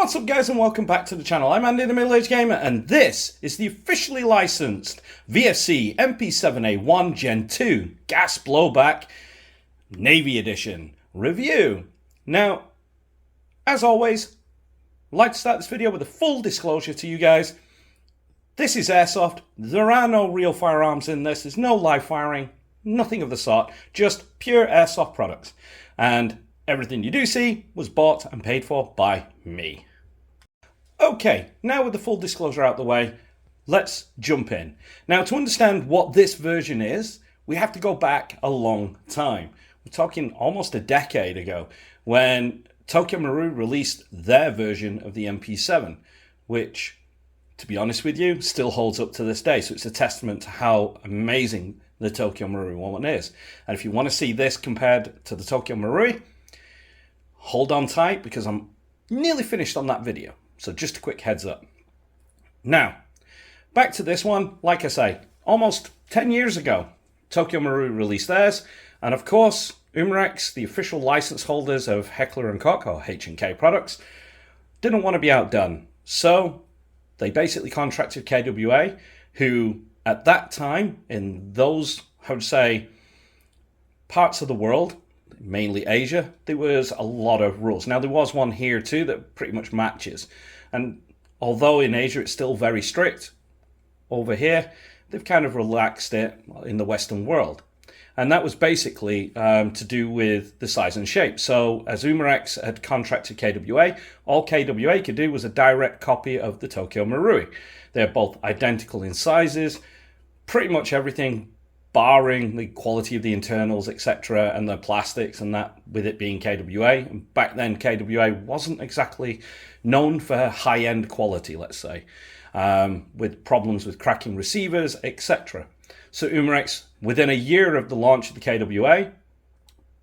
What's up guys and welcome back to the channel. I'm Andy the Middle Aged Gamer and this is the officially licensed VFC MP7A1 Gen 2 Gas Blowback Navy Edition review. Now, as always, I'd like to start this video with a full disclosure to you guys. This is airsoft, there are no real firearms in this, there's no live firing, nothing of the sort, just pure airsoft products. And everything you do see was bought and paid for by me. Okay, now with the full disclosure out the way, let's jump in. Now to understand what this version is, we have to go back a long time. We're talking almost a decade ago when Tokyo Marui released their version of the MP7, which, to be honest with you, still holds up to this day. So it's a testament to how amazing the Tokyo Marui one is. And if you want to see this compared to the Tokyo Marui, hold on tight because I'm nearly finished on that video. So just a quick heads up. Now, back to this one. Like I say, almost 10 years ago, Tokyo Marui released theirs. And of course, Umarex, the official license holders of Heckler & Koch, or H&K products, didn't want to be outdone. So they basically contracted KWA, who at that time, in those, how to say, parts of the world, mainly Asia, there was a lot of rules. Now there was one here too that pretty much matches, and although in Asia it's still very strict, over here they've kind of relaxed it in the Western world, and that was basically to do with the size and shape. So as Umarex had contracted KWA, all KWA could do was a direct copy of the Tokyo Marui. They're both identical in sizes, pretty much everything barring the quality of the internals, etc., and the plastics and that, with it being KWA. And back then, KWA wasn't exactly known for high-end quality, let's say, with problems with cracking receivers, etc. So Umarex, within a year of the launch of the KWA,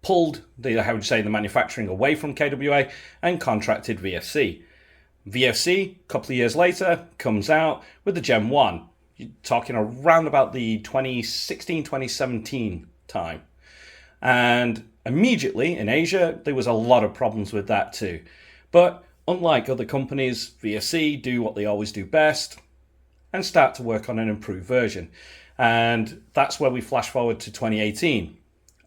pulled the, how would you say, the manufacturing away from KWA and contracted VFC. VFC, a couple of years later, comes out with the Gen 1. You're talking around about the 2016-2017 time. And immediately in Asia, there was a lot of problems with that too. But unlike other companies, VFC do what they always do best and start to work on an improved version. And that's where we flash forward to 2018.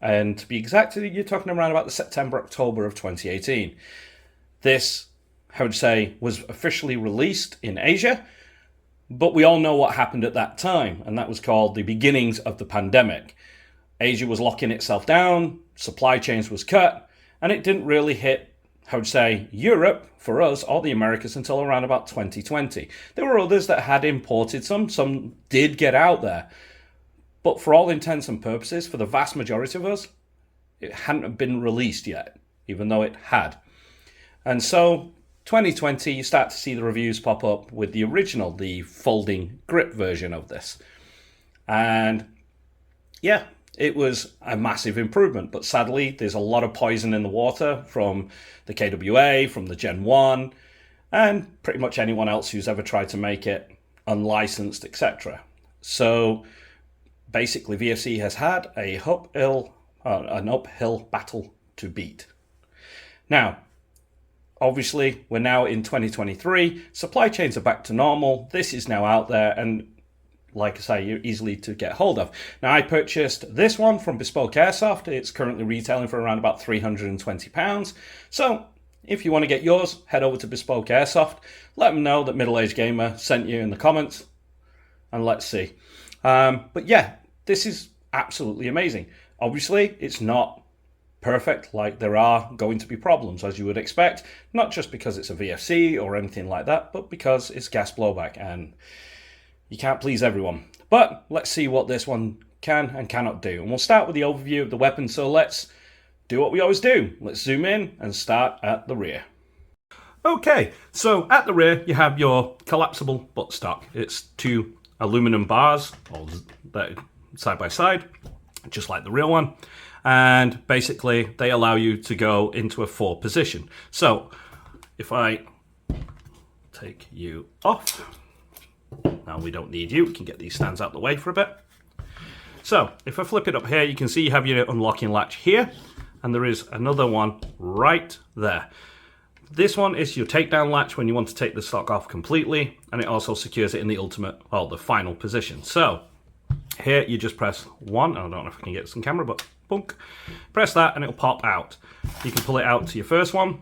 And to be exact, you're talking around about the September, October of 2018. This, how would you say, was officially released in Asia. But we all know what happened at that time, and that was called the beginnings of the pandemic. Asia was locking itself down, supply chains was cut, and it didn't really hit, how would you say, Europe, for us, or the Americas until around about 2020. There were others that had imported some did get out there. But for all intents and purposes, for the vast majority of us, it hadn't been released yet, even though it had. And so 2020, you start to see the reviews pop up with the original, the folding grip version of this. And yeah, it was a massive improvement, but sadly, there's a lot of poison in the water from the KWA, from the Gen 1, and pretty much anyone else who's ever tried to make it unlicensed, etc. So basically, VFC has had an uphill battle to beat. Now, obviously, we're now in 2023, supply chains are back to normal, this is now out there, and like I say, you're easily to get hold of. Now, I purchased this one from Bespoke Airsoft, it's currently retailing for around about £320, so if you want to get yours, head over to Bespoke Airsoft, let them know that Middle Aged Gamer sent you in the comments, and let's see. But yeah, this is absolutely amazing. Obviously, it's not perfect, like there are going to be problems, as you would expect, not just because it's a VFC or anything like that, but because it's gas blowback and you can't please everyone. But let's see what this one can and cannot do, and we'll start with the overview of the weapon. So let's do what we always do, let's zoom in and start at the rear. Okay, so at the rear you have your collapsible buttstock. It's two aluminum bars side by side, just like the real one. And basically they allow you to go into a forward position. So if I take you off, now we don't need you, we can get these stands out the way for a bit. So if I flip it up here, you can see you have your unlocking latch here, and there is another one right there. This one is your takedown latch when you want to take the stock off completely, and it also secures it in the ultimate, well, the final position. So here you just press 1. I don't know if I can get some camera, but bunk. Press that and it'll pop out. You can pull it out to your first one,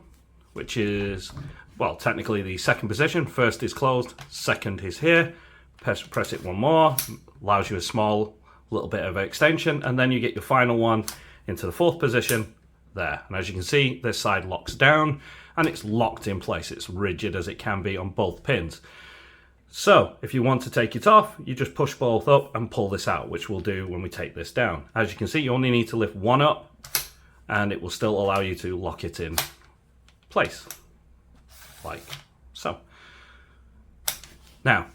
which is, well, technically the second position. First is closed, second is here. Press it one more, allows you a small little bit of extension, and then you get your final one into the fourth position there. And as you can see, this side locks down and it's locked in place. It's rigid as it can be on both pins. So if you want to take it off, you just push both up and pull this out, which we'll do when we take this down. As you can see, you only need to lift one up and it will still allow you to lock it in place, like so. Now,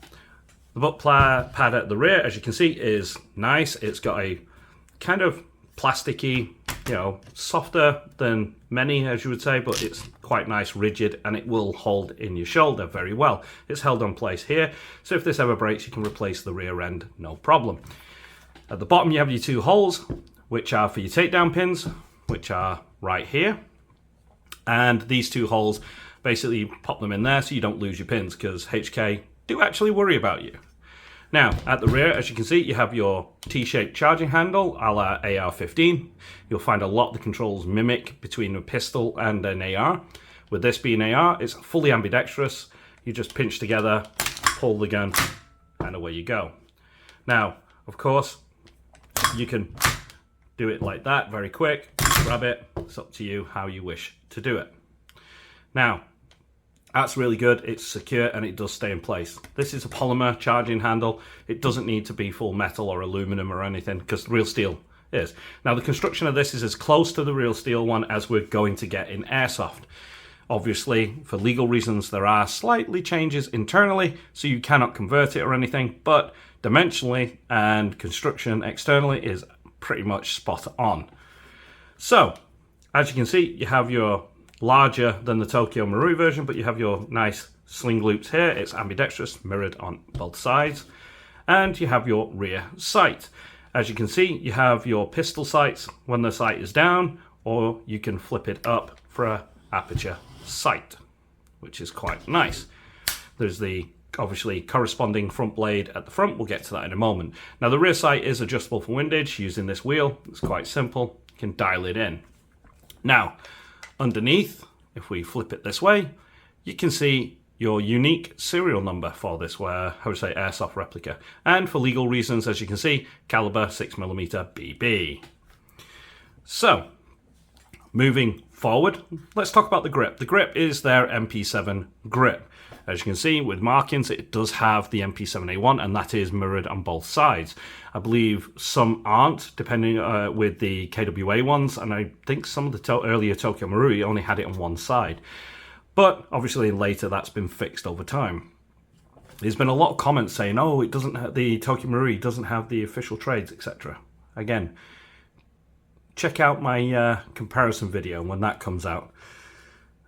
the butt pad at the rear, as you can see, is nice. It's got a kind of plasticky, you know, softer than many, as you would say, but it's quite nice, rigid, and it will hold in your shoulder very well. It's held on place here, so if this ever breaks, you can replace the rear end, no problem. At the bottom, you have your 2 holes, which are for your takedown pins, which are right here. And these 2 holes, basically pop them in there so you don't lose your pins, because HK do actually worry about you. Now, at the rear, as you can see, you have your T-shaped charging handle a la AR-15. You'll find a lot of the controls mimic between a pistol and an AR. With this being AR, it's fully ambidextrous. You just pinch together, pull the gun, and away you go. Now, of course, you can do it like that, very quick, grab it. It's up to you how you wish to do it. Now, that's really good. It's secure and it does stay in place. This is a polymer charging handle. It doesn't need to be full metal or aluminum or anything, because real steel is. Now, the construction of this is as close to the real steel one as we're going to get in airsoft. Obviously, for legal reasons, there are slightly changes internally, so you cannot convert it or anything, but dimensionally and construction externally is pretty much spot on. So, as you can see, you have your larger than the Tokyo Marui version, but you have your nice sling loops here. It's ambidextrous, mirrored on both sides. And you have your rear sight. As you can see, you have your pistol sights when the sight is down, or you can flip it up for a aperture sight, which is quite nice. There's the obviously corresponding front blade at the front. We'll get to that in a moment. Now, the rear sight is adjustable for windage using this wheel. It's quite simple. You can dial it in. Now, underneath, if we flip it this way, you can see your unique serial number for this, airsoft replica. And for legal reasons, as you can see, caliber 6mm BB. So, moving forward, let's talk about the grip. The grip is their MP7 grip. As you can see, with markings, it does have the MP7A1, and that is mirrored on both sides. I believe some aren't, depending with the KWA ones, and I think some of the earlier Tokyo Marui only had it on one side. But obviously later that's been fixed over time. There's been a lot of comments saying, oh, it doesn't have, the Tokyo Marui doesn't have the official trades, etc. Again, check out my comparison video when that comes out.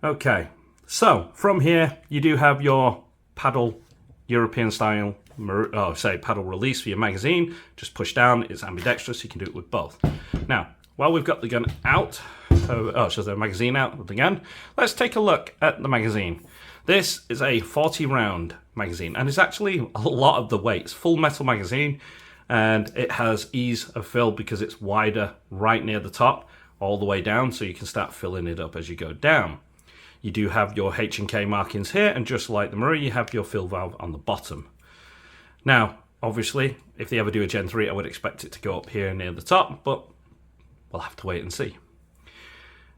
Okay. So, from here, you do have your paddle, European style, paddle release for your magazine. Just push down, it's ambidextrous, you can do it with both. Now, while we've got the gun out, the magazine out with the gun, let's take a look at the magazine. This is a 40 round magazine, and it's actually a lot of the weight. It's full metal magazine, and it has ease of fill because it's wider right near the top, all the way down, so you can start filling it up as you go down. You do have your H&K markings here, and just like the Marui, you have your fill valve on the bottom. Now, obviously, if they ever do a Gen 3, I would expect it to go up here near the top, but we'll have to wait and see.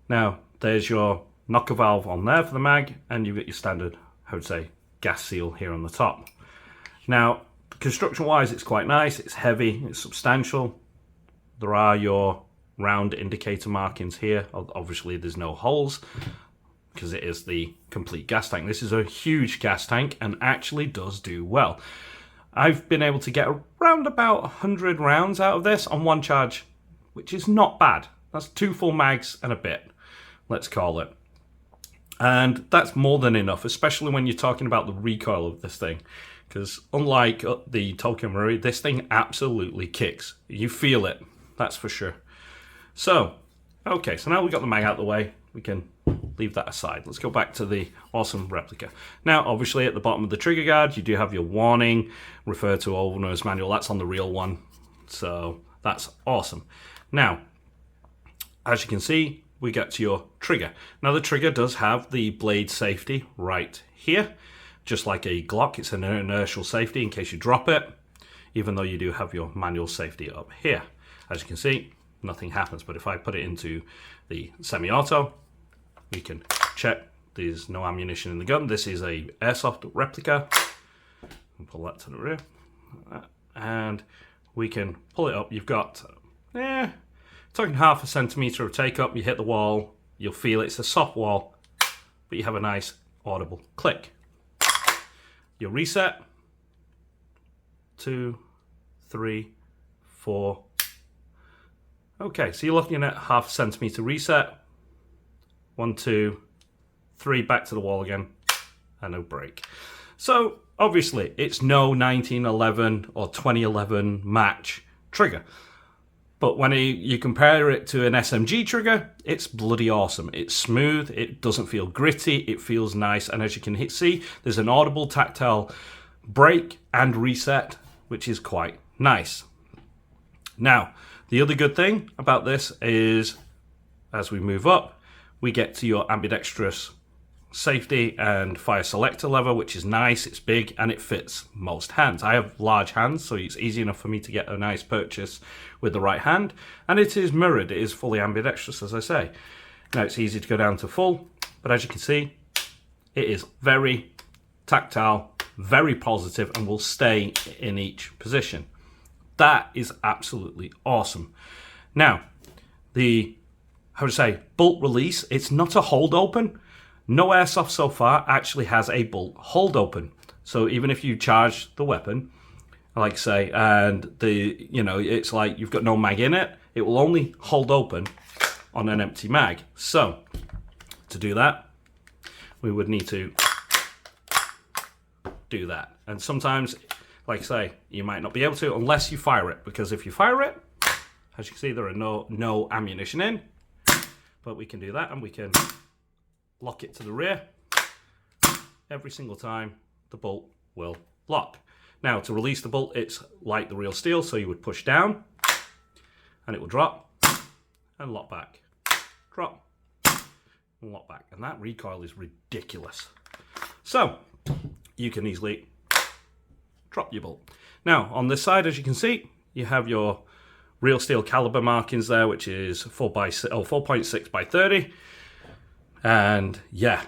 Now, there's your knocker valve on there for the mag, and you've got your standard, gas seal here on the top. Now, construction-wise, it's quite nice, it's heavy, it's substantial. There are your round indicator markings here. Obviously, there's no holes, because it is the complete gas tank. This is a huge gas tank and actually does do well. I've been able to get around about 100 rounds out of this on one charge, which is not bad. That's 2 full mags and a bit, let's call it. And that's more than enough, especially when you're talking about the recoil of this thing. Because unlike the Tokyo Marui, this thing absolutely kicks. You feel it, that's for sure. So, okay, so now we've got the mag out of the way. we can leave that aside. Let's go back to the awesome replica. Now, obviously, at the bottom of the trigger guard, you do have your warning, refer to owner's manual. That's on the real one, so that's awesome. Now, as you can see, we get to your trigger. Now, the trigger does have the blade safety right here, just like a Glock. It's an inertial safety in case you drop it, even though you do have your manual safety up here. As you can see, nothing happens, but if I put it into the semi-auto, we can check there's no ammunition in the gun. This is a airsoft replica. I'll pull that to the rear, and we can pull it up. You've got, talking 0.5 centimeter of take up. You hit the wall, you'll feel it's a soft wall, but you have a nice audible click. Your reset, 2, 3, 4. Okay, so you're looking at 0.5 centimeter reset. 1, 2, 3, back to the wall again, and no break. So obviously it's no 1911 or 2011 match trigger, but when you compare it to an SMG trigger, it's bloody awesome. It's smooth, it doesn't feel gritty, it feels nice, and as you can see, there's an audible tactile break and reset, which is quite nice. Now, the other good thing about this is, as we move up, we get to your ambidextrous safety and fire selector lever, which is nice, it's big, and it fits most hands. I have large hands, so it's easy enough for me to get a nice purchase with the right hand, and it is mirrored, it is fully ambidextrous, as I say. Now, it's easy to go down to full, but as you can see, it is very tactile, very positive, and will stay in each position. That is absolutely awesome. Now, the bolt release, it's not a hold open. No airsoft so far actually has a bolt hold open. So even if you charge the weapon, like say, and it's like you've got no mag in it, it will only hold open on an empty mag. So to do that, we would need to do that. And sometimes, like I say, you might not be able to unless you fire it, because if you fire it, as you can see, there are no ammunition in. But we can do that, and we can lock it to the rear. Every single time the bolt will lock. Now, to release the bolt, it's like the real steel, so you would push down and it will drop and lock back. Drop and lock back. And that recoil is ridiculous. So you can easily drop your bolt. Now, on this side, as you can see, you have your real steel caliber markings there, which is 4.6 by 30. And yeah,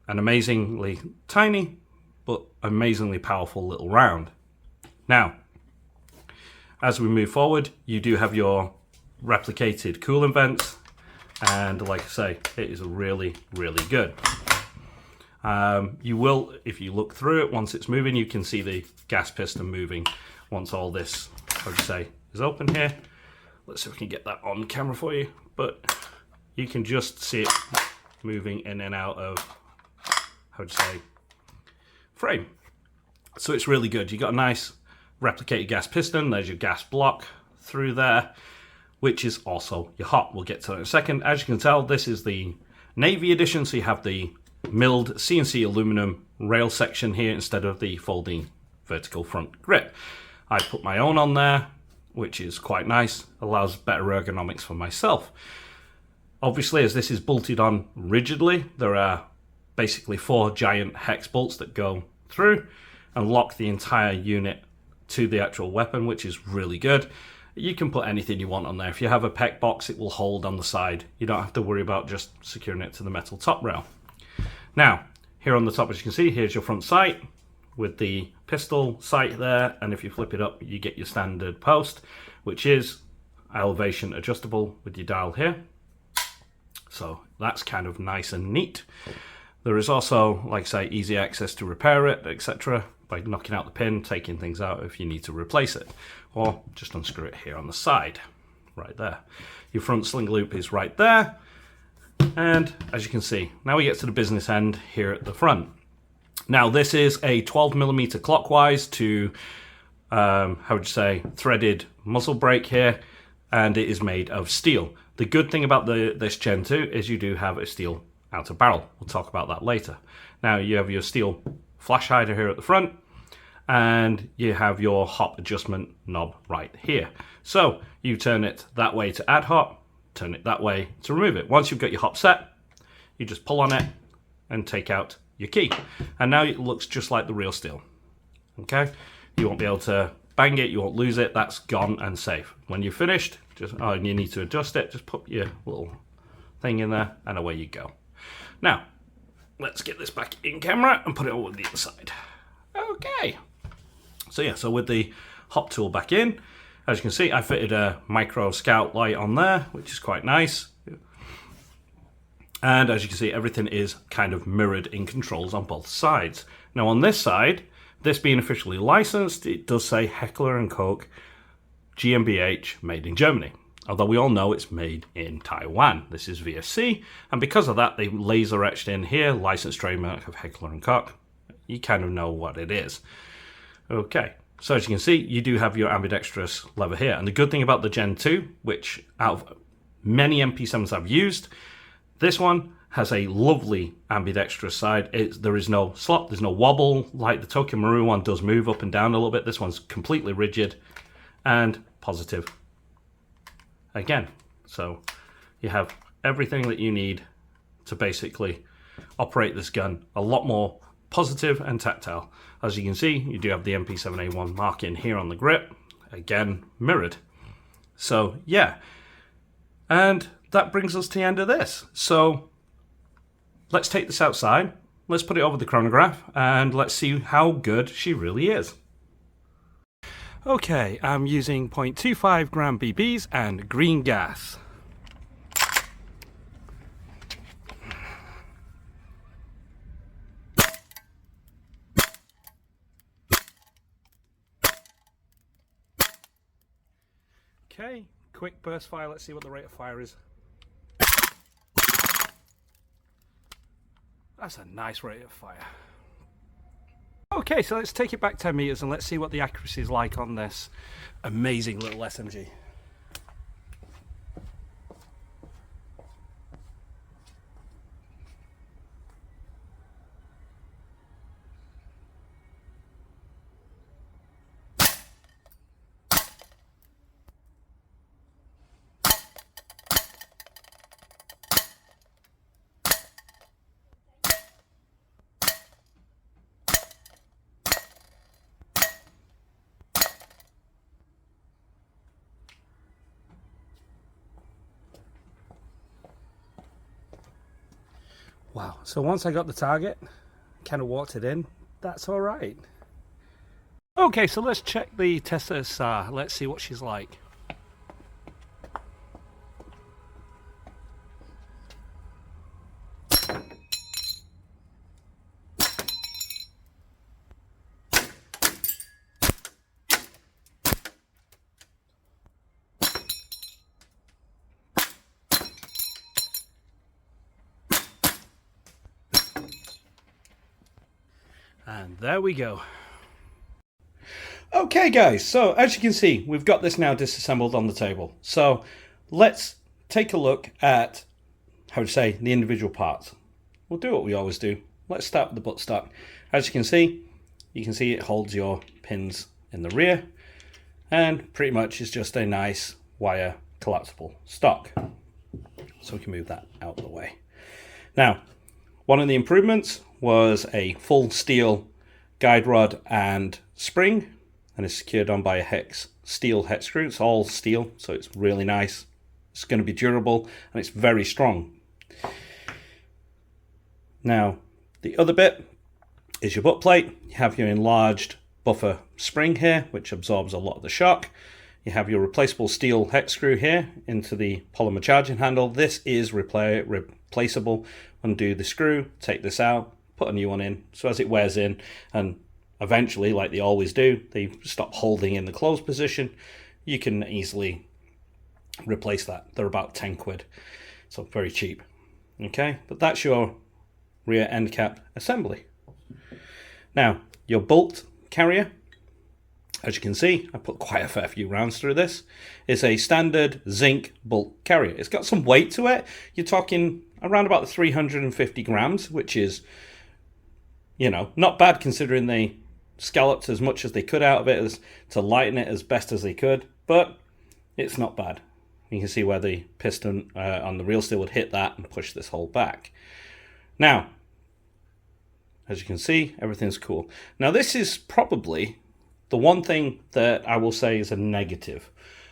an amazingly tiny, but amazingly powerful little round. Now, as we move forward, you do have your replicated coolant vents. And like I say, it is really, really good. You will, if you look through it, once it's moving, you can see the gas piston moving once all this, is open here. Let's see if we can get that on camera for you, but you can just see it moving in and out of, frame. So it's really good. You got a nice replicated gas piston. There's your gas block through there, which is also your hot. We'll get to that in a second. As you can tell, this is the Navy edition, so you have the milled CNC aluminum rail section here instead of the folding vertical front grip. I put my own on there, which is quite nice, allows better ergonomics for myself. Obviously, as this is bolted on rigidly, there are basically 4 giant hex bolts that go through and lock the entire unit to the actual weapon, which is really good. You can put anything you want on there. If you have a PEC box, it will hold on the side. You don't have to worry about just securing it to the metal top rail. Now, here on the top, as you can see, here's your front sight with the pistol sight there, and if you flip it up, you get your standard post, which is elevation adjustable with your dial here. So that's kind of nice and neat. There is also, like I say, easy access to repair it, etc., by knocking out the pin, taking things out if you need to replace it, or just unscrew it here on the side, right there. Your front sling loop is right there, and as you can see, now we get to the business end here at the front. Now this is a 12mm clockwise to, threaded muzzle brake here. and it is made of steel. The good thing about this Gen 2 is you do have a steel outer barrel. We'll talk about that later. Now you have your steel flash hider here at the front, and you have your hop adjustment knob right here. So you turn it that way to add hop, turn it that way to remove it. Once you've got your hop set, you just pull on it and take out your key. And now it looks just like the real steel. Okay? You won't be able to bang it, you won't lose it, that's gone and safe. When you're finished, and you need to adjust it, just put your little thing in there and away you go. Now, let's get this back in camera and put it over the other side. Okay. So with the hop tool back in, as you can see, I fitted a micro scout light on there, which is quite nice. And as you can see, everything is kind of mirrored in controls on both sides. Now on this side, this being officially licensed, it does say Heckler & Koch GmbH made in Germany. Although we all know it's made in Taiwan. This is VFC, and because of that, they laser etched in here, licensed trademark of Heckler & Koch. You kind of know what it is. Okay, so as you can see, you do have your ambidextrous lever here. And the good thing about the Gen 2, which out of many MP7s I've used, this one has a lovely ambidextrous side. There is no slop, there's no wobble, like the Tokyo Marui one does move up and down a little bit. This one's completely rigid and positive again. So you have everything that you need to basically operate this gun a lot more positive and tactile. As you can see, you do have the MP7A1 mark in here on the grip, again mirrored. So yeah, and that brings us to the end of this. So let's take this outside, let's put it over the chronograph, and let's see how good she really is. Okay, I'm using 0.25 gram BBs and green gas. Okay, quick burst fire, let's see what the rate of fire is. That's a nice rate of fire. Okay, so let's take it back 10 meters and let's see what the accuracy is like on this amazing little SMG. Wow, so once I got the target, kind of walked it in, that's all right. Okay, so let's check the test SR. Let's see what she's like. And there we go. Okay guys, so as you can see, we've got this now disassembled on the table. So let's take a look at, how to say, the individual parts. We'll do what we always do. Let's start with the buttstock. As you can see it holds your pins in the rear, and pretty much it's just a nice wire collapsible stock. So we can move that out of the way. Now, one of the improvements was a full steel guide rod and spring, and it's secured on by a steel hex screw. It's all steel, so it's really nice. It's going to be durable and it's very strong. Now, the other bit is your butt plate. You have your enlarged buffer spring here, which absorbs a lot of the shock. You have your replaceable steel hex screw here into the polymer charging handle. This is replaceable. Undo the screw, take this out, put a new one in. So as it wears in, and eventually, like they always do, they stop holding in the closed position, you can easily replace that. They're about 10 quid, so very cheap. Okay, but that's your rear end cap assembly. Now, your bolt carrier As you can see, I put quite a fair few rounds through this. It's a standard zinc bolt carrier. It's got some weight to it. You're talking around about 350 grams, which is, you know, not bad considering they scalloped as much as they could out of it as to lighten it as best as they could, but it's not bad. You can see where the piston on the reel steel would hit that and push this hole back. Now, as you can see, everything's cool. Now, this is probably the one thing that I will say is a negative,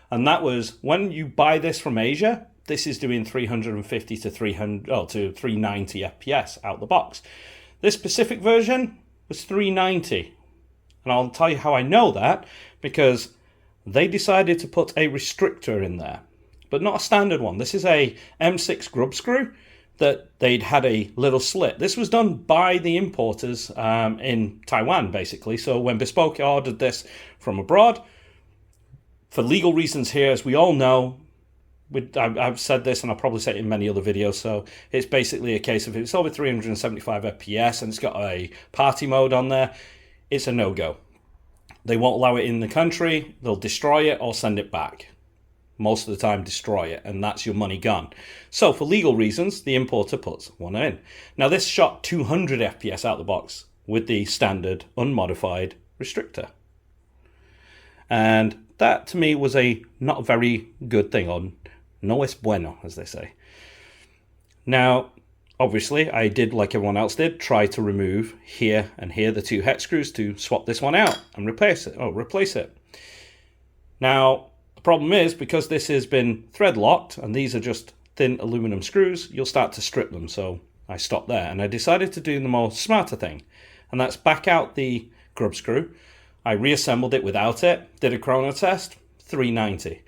and that was when you buy this from Asia, this is doing 350 to 390 FPS out the box. This specific version was 390, and I'll tell you how I know that, because they decided to put a restrictor in there, but not a standard one. This is a M6 grub screw that they'd had a little slit. This was done by the importers in Taiwan, basically. So when Bespoke ordered this from abroad, for legal reasons here, as we all know, I've said this and I'll probably say it in many other videos, so it's basically a case of if it's over 375 FPS and it's got a party mode on there, it's a no-go. They won't allow it in the country, they'll destroy it or send it back. Most of the time destroy it, and that's your money gone. So for legal reasons, the importer puts one in. Now this shot 200 FPS out the box with the standard unmodified restrictor. And that to me was a not very good thing, or no es bueno, as they say. Now, obviously, I did like everyone else did, try to remove here and here the two hex screws to swap this one out and replace it. Now, problem is, because this has been thread locked and these are just thin aluminum screws, you'll start to strip them. So I stopped there and I decided to do the more smarter thing, and that's back out the grub screw. I reassembled it without it, did a chrono test, 390,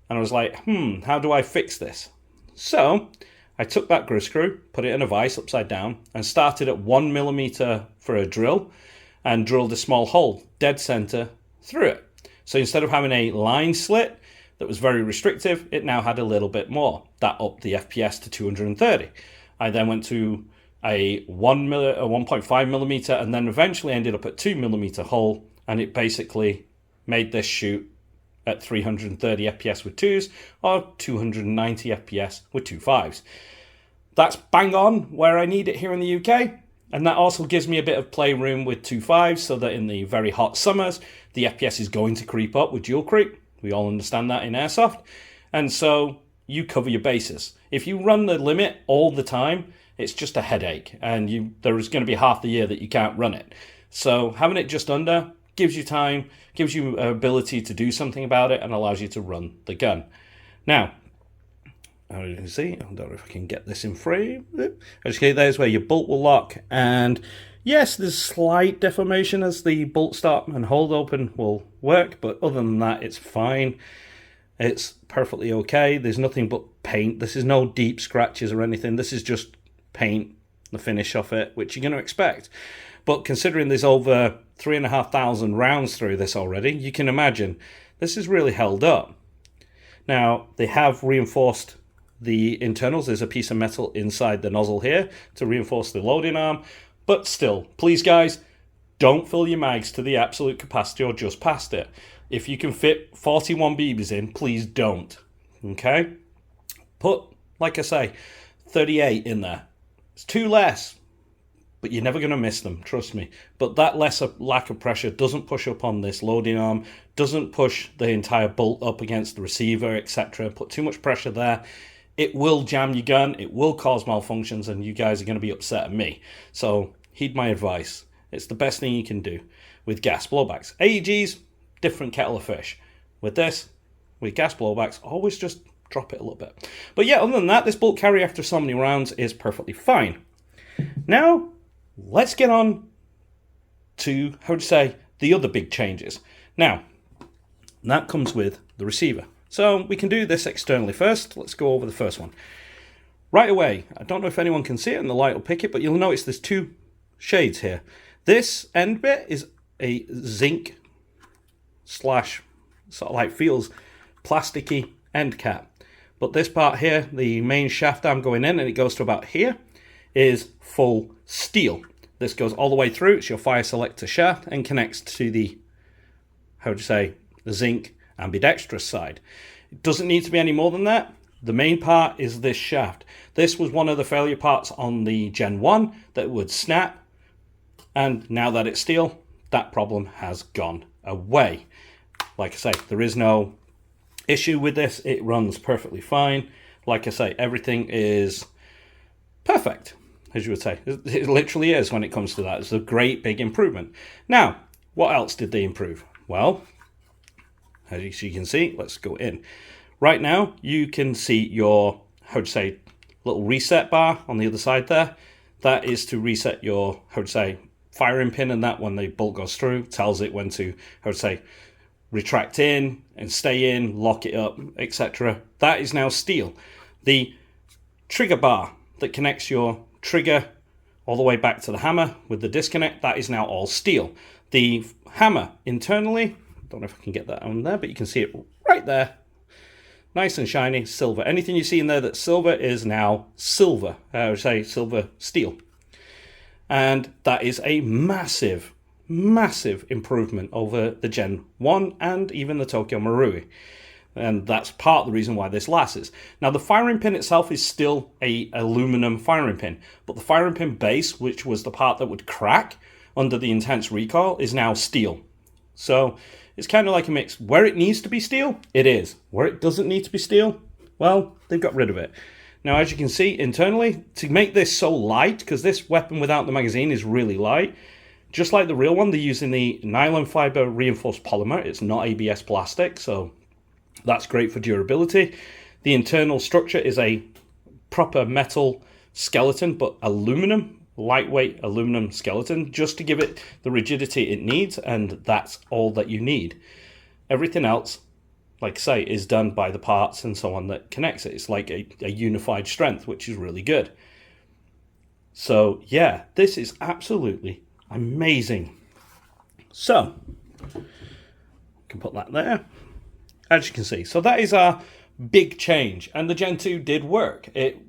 and I was like, how do I fix this? So I took that grub screw, put it in a vise upside down, and started at 1 millimeter for a drill and drilled a small hole dead center through it. So instead of having a line slit that was very restrictive, it now had a little bit more. That upped the FPS to 230. I then went to a 1.5 millimeter and then eventually ended up at 2 millimeter hole, and it basically made this shoot at 330 FPS with 2s or 290 FPS with 2.5s. That's bang on where I need it here in the UK. And that also gives me a bit of playroom with 2.5s, so that in the very hot summers, the FPS is going to creep up with dual creep. We all understand that in airsoft. And so you cover your bases. If you run the limit all the time, it's just a headache. And there is going to be half the year that you can't run it. So having it just under gives you time, gives you ability to do something about it, and allows you to run the gun. Now, as you can see, I don't know if I can get this in frame. Okay, there's where your bolt will lock, and yes, there's slight deformation as the bolt stop and hold open will work, but other than that, it's fine. It's perfectly okay. There's nothing but paint. This is no deep scratches or anything. This is just paint, the finish of it, which you're going to expect. But considering there's over 3,500 rounds through this already, you can imagine this is really held up. Now, they have reinforced the internals. There's a piece of metal inside the nozzle here to reinforce the loading arm. But still, please guys, don't fill your mags to the absolute capacity or just past it. If you can fit 41 BBs in, please don't. Okay? Put, like I say, 38 in there. It's two less, but you're never going to miss them, trust me. But that lack of pressure doesn't push up on this loading arm, doesn't push the entire bolt up against the receiver, etc. Put too much pressure there. It will jam your gun, it will cause malfunctions, and you guys are going to be upset at me. So heed my advice. It's the best thing you can do with gas blowbacks. AEGs, different kettle of fish. With this, with gas blowbacks, always just drop it a little bit. But yeah, other than that, this bolt carry after so many rounds is perfectly fine. Now, let's get on to, the other big changes. Now, that comes with the receiver. So we can do this externally first. Let's go over the first one. Right away, I don't know if anyone can see it and the light will pick it, but you'll notice there's two shades here. This end bit is a zinc slash sort of like feels plasticky end cap. But this part here, the main shaft arm going in, and it goes to about here, is full steel. This goes all the way through. It's your fire selector shaft and connects to the the zinc ambidextrous side. It doesn't need to be any more than that. The main part is this shaft. This was one of the failure parts on the Gen 1 that would snap, and now that it's steel, that problem has gone away. Like I say, there is no issue with this. It runs perfectly fine. Like I say, everything is perfect, as you would say. It literally is when it comes to that. It's a great big improvement. Now, what else did they improve? Well, as you can see, let's go in. Right now, you can see your, little reset bar on the other side there. That is to reset your, firing pin, and that when the bolt goes through, tells it when to, retract in and stay in, lock it up, etc. That is now steel. The trigger bar that connects your trigger all the way back to the hammer with the disconnect, that is now all steel. The hammer internally, don't know if I can get that on there, but you can see it right there. Nice and shiny, silver. Anything you see in there that's silver is now silver, silver steel. And that is a massive, massive improvement over the Gen 1 and even the Tokyo Marui. And that's part of the reason why this lasts. Now, the firing pin itself is still a aluminum firing pin, but the firing pin base, which was the part that would crack under the intense recoil, is now steel. So it's kind of like a mix. Where it needs to be steel, it is. Where it doesn't need to be steel, well, they've got rid of it. Now, as you can see internally, to make this so light, because this weapon without the magazine is really light, just like the real one, they're using the nylon fiber reinforced polymer. It's not ABS plastic, so that's great for durability. The internal structure is a proper metal skeleton, but aluminum, lightweight aluminum skeleton, just to give it the rigidity it needs, and that's all that you need. Everything else, like I say, is done by the parts and so on that connects it. It's like a unified strength, which is really good. So yeah, this is absolutely amazing. So, can put that there. As you can see, so that is our big change, and the Gen 2 did work. It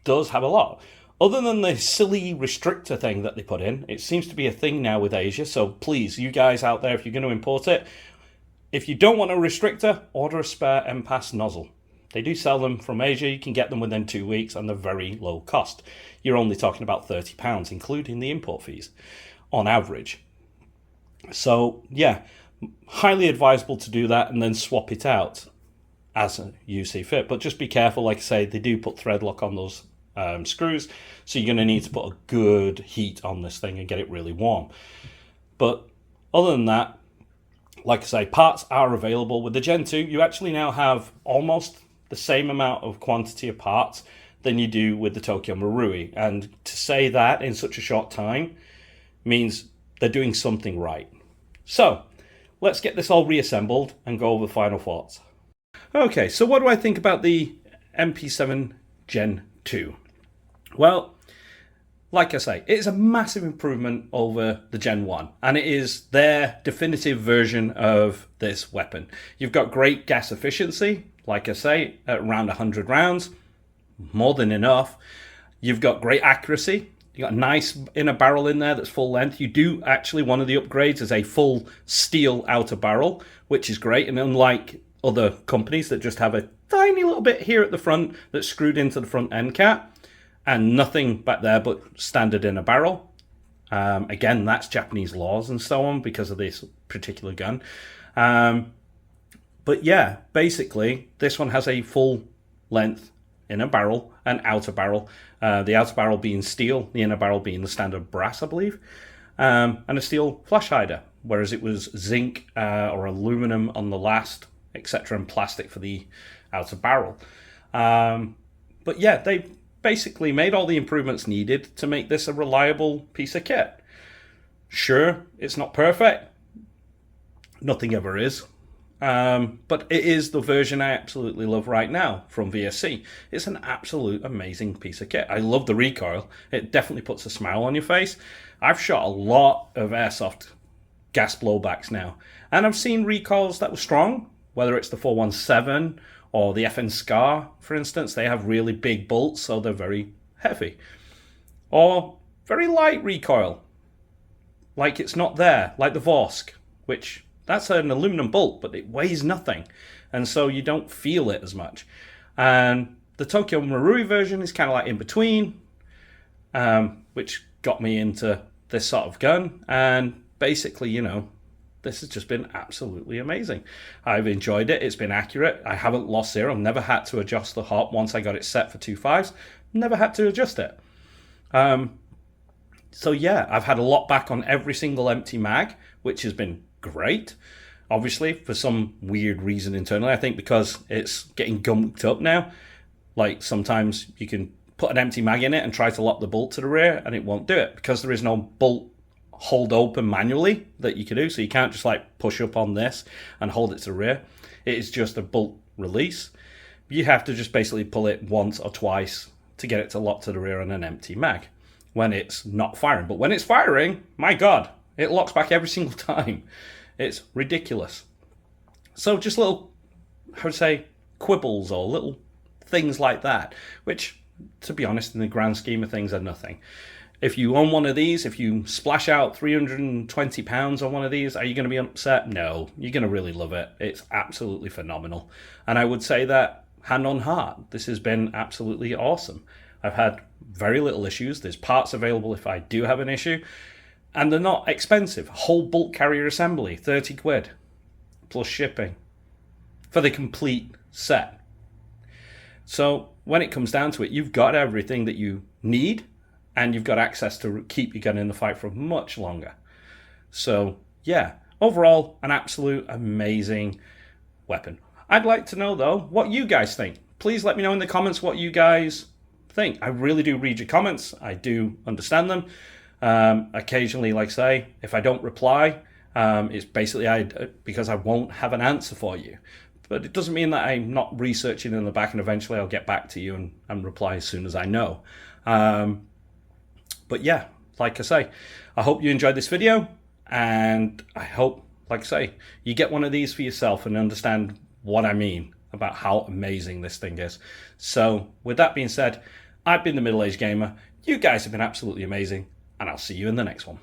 does have a lot. Other than the silly restrictor thing that they put in, it seems to be a thing now with Asia, so please, you guys out there, if you're going to import it, if you don't want a restrictor, order a spare MPAS nozzle. They do sell them from Asia. You can get them within 2 weeks, and they're very low cost. You're only talking about £30, including the import fees, on average. So, yeah, highly advisable to do that and then swap it out as you see fit. But just be careful, like I say, they do put thread lock on those screws, so you're going to need to put a good heat on this thing and get it really warm. But other than that, like I say, parts are available. With the Gen 2, you actually now have almost the same amount of quantity of parts than you do with the Tokyo Marui. And to say that in such a short time means they're doing something right. So, let's get this all reassembled and go over final thoughts. Okay, so what do I think about the MP7 Gen 2? Well, like I say, it's a massive improvement over the Gen 1, and it is their definitive version of this weapon. You've got great gas efficiency, like I say, at around 100 rounds, more than enough. You've got great accuracy. You got a nice inner barrel in there that's full length. You do actually, one of the upgrades is a full steel outer barrel, which is great, and unlike other companies that just have a tiny little bit here at the front that's screwed into the front end cap, and nothing back there but standard in a barrel. Again, that's Japanese laws and so on because of this particular gun. But yeah, basically, this one has a full length inner barrel and outer barrel. The outer barrel being steel, the inner barrel being the standard brass, I believe, and a steel flash hider, whereas it was zinc or aluminum on the last, etc., and plastic for the outer barrel. But yeah, they basically made all the improvements needed to make this a reliable piece of kit. Sure, it's not perfect. Nothing ever is. But it is the version I absolutely love right now from VFC. It's an absolute amazing piece of kit. I love the recoil. It definitely puts a smile on your face. I've shot a lot of airsoft gas blowbacks now, and I've seen recoils that were strong, whether it's the 417 or the FN Scar, for instance. They have really big bolts, so they're very heavy. Or very light recoil, like it's not there, like the Vorsk, which That's an aluminum bolt, but it weighs nothing. And so you don't feel it as much. And the Tokyo Marui version is kind of like in between, which got me into this sort of gun. And basically, you know, this has just been absolutely amazing. I've enjoyed it. It's been accurate. I haven't lost zero. Never had to adjust the hop once I got it set for 2.5s. Never had to adjust it. So yeah, I've had a lot back on every single empty mag, which has been great. Obviously, for some weird reason internally, I think because it's getting gunked up now. Like sometimes you can put an empty mag in it and try to lock the bolt to the rear and it won't do it because there is no bolt hold open manually that you can do. So you can't just like push up on this and hold it to the rear. It is just a bolt release. You have to just basically pull it once or twice to get it to lock to the rear on an empty mag when it's not firing. But when it's firing, my God, it locks back every single time. It's ridiculous. So just little, how to say, quibbles or little things like that, which, to be honest, in the grand scheme of things are nothing. If you own one of these, if you splash out £320 on one of these, are you going to be upset? No, you're going to really love it. It's absolutely phenomenal. And I would say that, hand on heart, this has been absolutely awesome. I've had very little issues. There's parts available if I do have an issue. And they're not expensive. Whole bolt carrier assembly, 30 quid, plus shipping, for the complete set. So when it comes down to it, you've got everything that you need, and you've got access to keep your gun in the fight for much longer. So yeah, overall, an absolute amazing weapon. I'd like to know though, what you guys think. Please let me know in the comments what you guys think. I really do read your comments. I do understand them. Occasionally, like I say, if I don't reply, it's basically because I won't have an answer for you. But it doesn't mean that I'm not researching in the back, and eventually I'll get back to you and reply as soon as I know. But yeah, like I say, I hope you enjoyed this video, and I hope, like I say, you get one of these for yourself and understand what I mean about how amazing this thing is. So with that being said, I've been the Middle Aged Gamer. You guys have been absolutely amazing, and I'll see you in the next one.